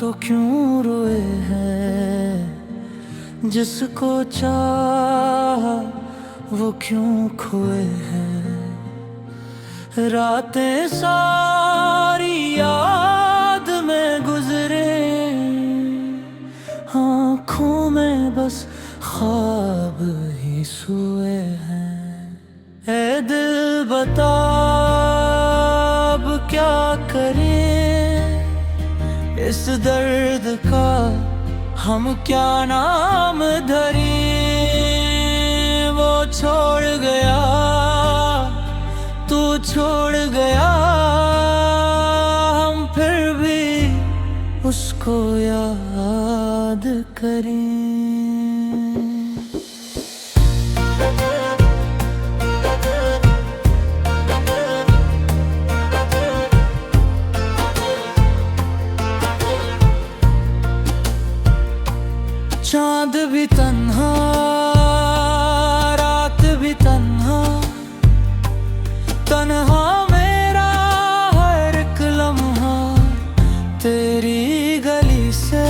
तो क्यों रोए हैं, जिसको चाहा वो क्यों खोए हैं। रातें सारी याद में गुजरे, आँखों में बस ख्वाब ही सोए हैं। ऐ दिल बता अब क्या करें, इस दर्द का हम क्या नाम धरें। वो छोड़ गया, तू छोड़ गया, हम फिर भी उसको याद करें। चांद भी तन्हा, रात भी तन्हा, तन्हा मेरा हर एक लम्हा। तेरी गली से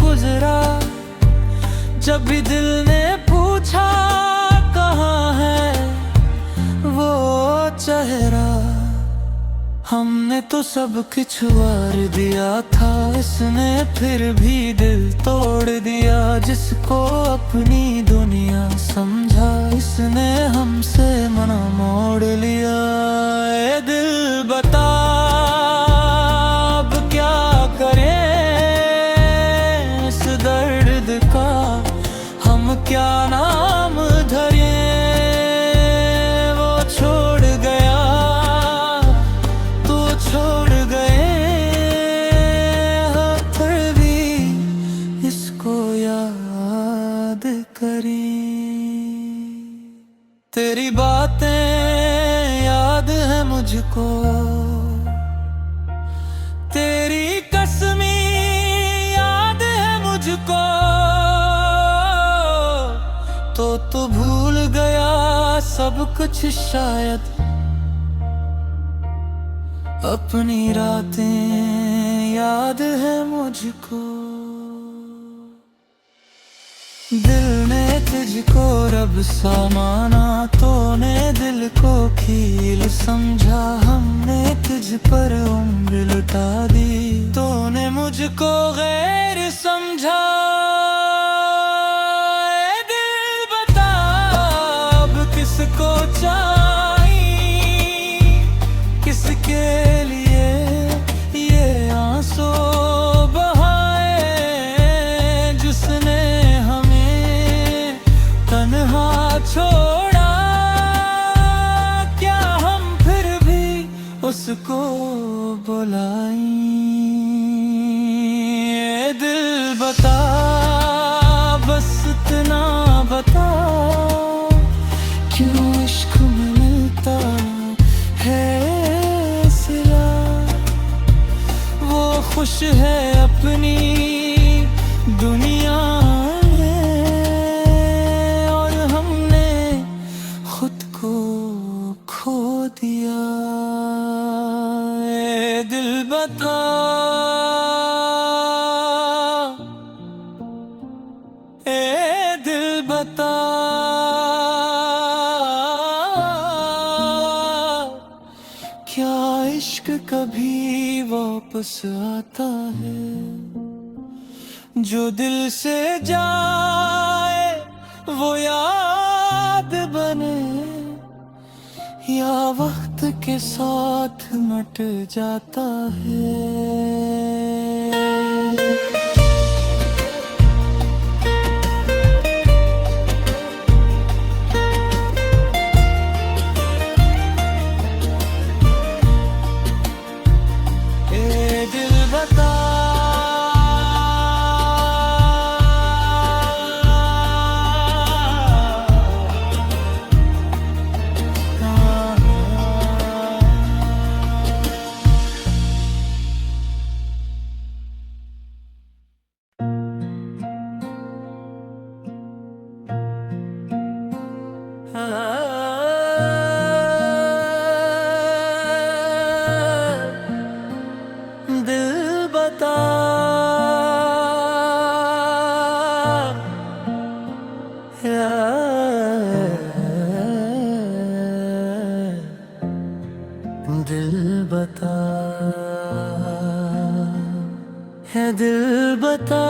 गुजरा, जब भी दिल ने पूछा कहाँ है वो चेहरा। हमने तो सब कुछ वार दिया था, इसने फिर भी दिल तोड़ दिया। जिसको अपनी दुनिया समझा, इसने हमसे मना मोड़ लिया। ए दिल बता अब क्या करें, इस दर्द का हम क्या नाम धरें। वो छोड़ गया, छोड़ गए, फिर भी इसको याद करें। तेरी बातें याद है मुझको, तेरी कसमी याद है मुझको। तो भूल गया सब कुछ शायद, अपनी रातें याद है मुझको। दिल ने तुझको रब सा माना, तूने दिल को खील समझा। हमने तुझ पर उम्र लुटा दी, तूने मुझको गैर समझा। दिल बता अब किसको चाहिए, किसके लिए ये आंसू बहाए, जिसने हमें तन्हा छोड़ा। क्या हम फिर भी उसको बुलाएं। दिल बता बस इतना बता, क्यों इश्क में मिलता है सिला। वो खुश है अपनी दुनिया में, और हमने खुद को खो दिया। ए दिल बता, ए दिल बता, क्या इश्क कभी वापस आता है। जो दिल से जाए वो याद बने, या वक्त के साथ मिट जाता है। बता, है दिल बता,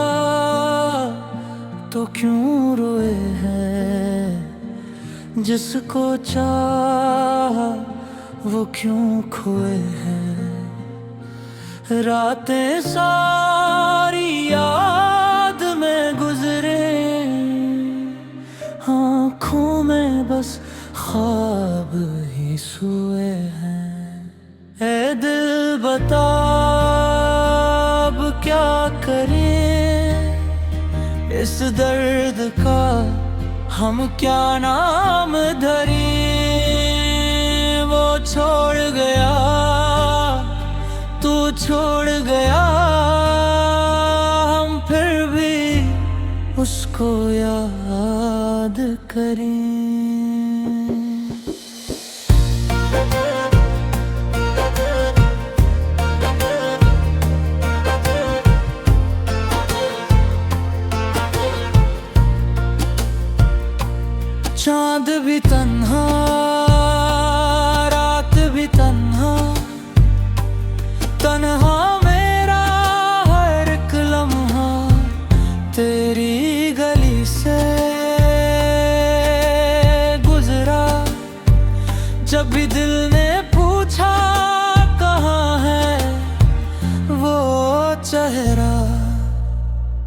तो क्यों रोए हैं? जिसको चाहा वो क्यों खोए हैं? रातें सारी याद में गुजरे, आँखों में बस ख्वाब ही सोए हैं। ऐ दिल बता अब क्या करें, इस दर्द का हम क्या नाम धरें? वो छोड़ गया, तू छोड़ गया, हम फिर भी उसको याद करें। चांद भी तन्हा, रात भी तन्हा, तन्हा मेरा हर एक लम्हा तेरी गली से गुजरा। जब भी दिल ने पूछा कहाँ है वो चेहरा,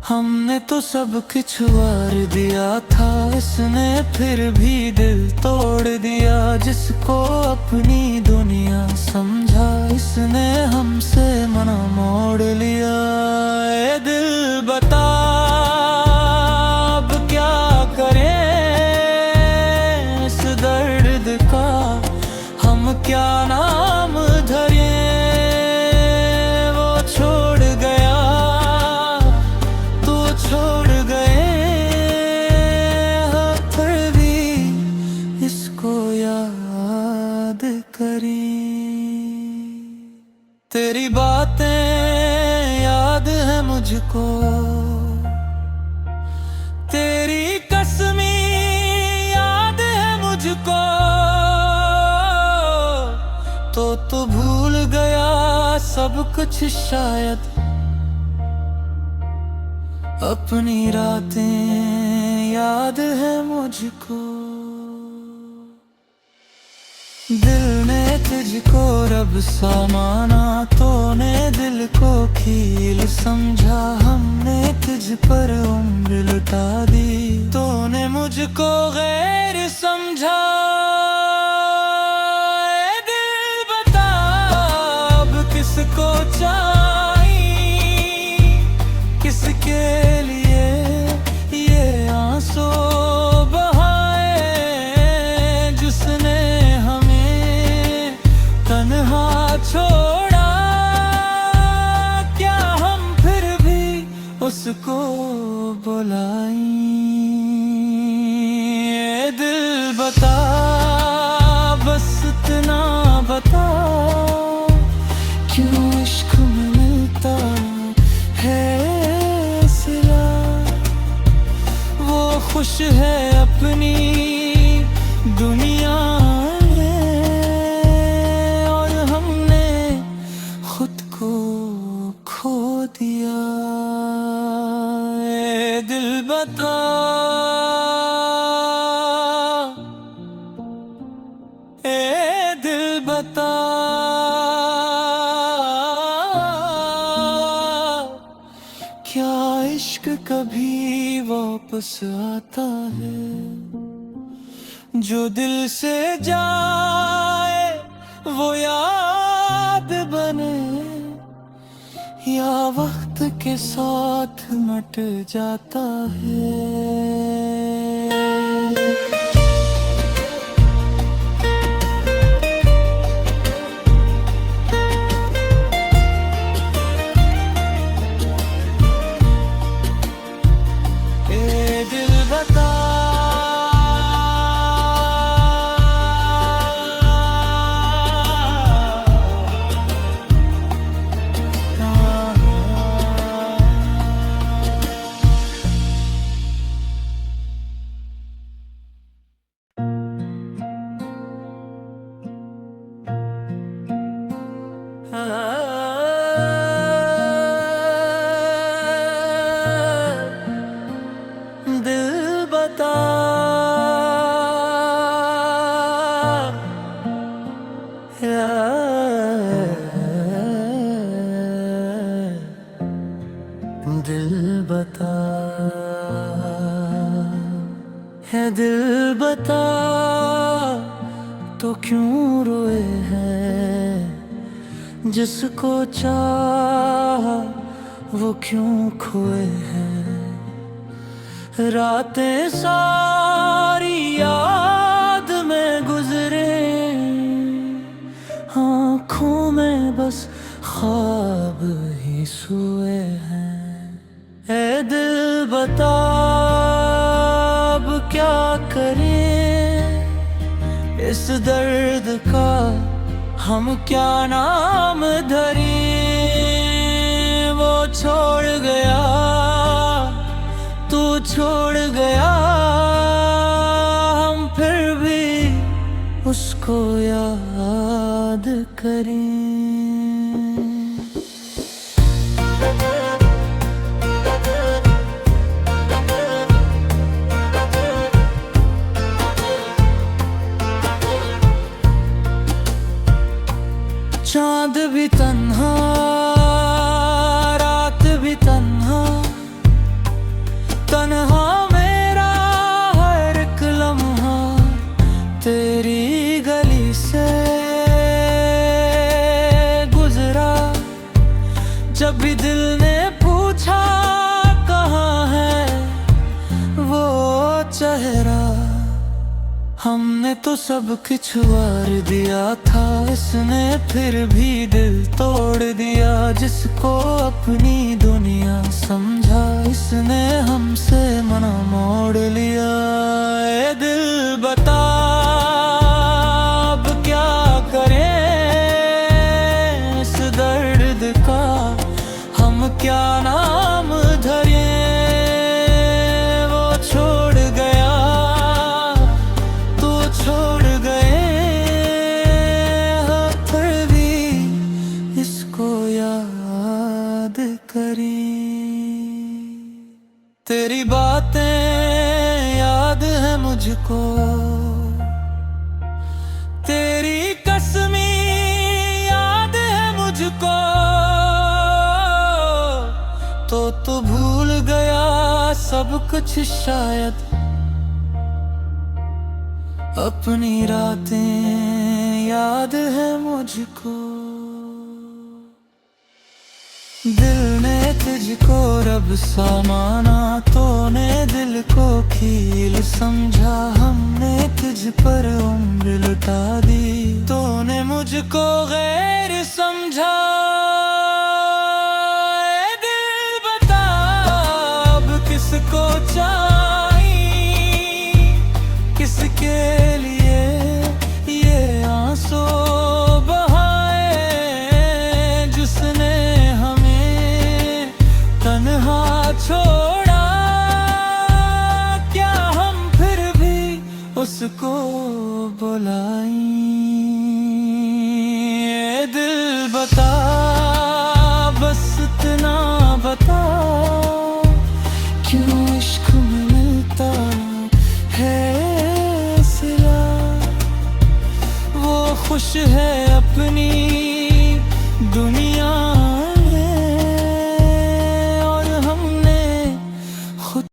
हमने तो सब कुछ वार दिया था, इसने फिर भी दिल तोड़ दिया। जिसको अपनी दुनिया समझा, इसने हमसे मना मोड़ लिया। ए दिल बता अब क्या करें, इस दर्द का हम क्या नाम धरें? वो छोड़ गया, छोड़ गए, फिर भी इसको याद करें। तेरी बातें याद है मुझको, तेरी कसमी याद है मुझको, तो भूल गया सब कुछ शायद, अपनी रातें याद है मुझको। दिल ने तुझको रब सा माना, तूने दिल को कील समझा। हमने तुझ पर उम्र लुटा दी, तूने मुझको गैर समझा। दिल बता अब किसको चाहिए, किसके लिए ये आंसू बहाए, जिसने हमें तन्हा छोड़ा। क्या हम फिर भी उसको बुलाएं? ये दिल बता बस इतना बता, क्यों इश्क में मिलता है सिला? वो खुश है अपनी दुनिया में, और हमने खुद को खो दिया। ए दिल बता, ए दिल बता, क्या इश्क कभी वापस आता है? जो दिल से जाए वो याद बने, या वक्त के साथ मिट जाता है। दिल बता, दिल बता, है दिल बता, तो क्यों रोए हैं? जिसको चाहा वो क्यों खोए हैं? रातें सारी याद में गुजरे, आँखों में बस ख्वाब ही सोए हैं। ऐ दिल बता, अब क्या करें इस दर्द का, हम क्या नाम धरें? वो छोड़ गया, तू छोड़ गया, हम फिर भी उसको याद करें। चांद भी तन्हा, रात भी तन्हा, तन्हा मेरा हर एक लम्हा तेरी गली से गुजरा। जब भी दिल ने पूछा कहाँ है वो चेहरा, हमने तो सब कुछ वार दिया था, इसने फिर भी दिल तोड़ दिया। जिसको अपनी दुनिया समझा, इसने हमसे मना मोड़ लिया। ए दिल बता, अब क्या करें इस दर्द का, हम क्या नाम धरें? वो छोड़ गया, छोड़ गए, फिर भी इसको याद करें। तेरी बातें याद है मुझको, तेरी कसमी याद है मुझको, तो भूल गया सब कुछ शायद, अपनी रातें याद है मुझको। दिल ने तुझको रब सा माना, तूने दिल को खील समझा। हमने तुझ पर उम्र लुटा दी, तूने मुझको गैर समझा। दिल बता, अब किसको चाहिए, किसके लिए ये आंसू बहाए, जिसने हमें तन्हा छोड़ा। क्या हम फिर भी उसको बुलाएं? दिल बता, बस इतना बता, क्यों इश्क में मिलता है खुश है अपनी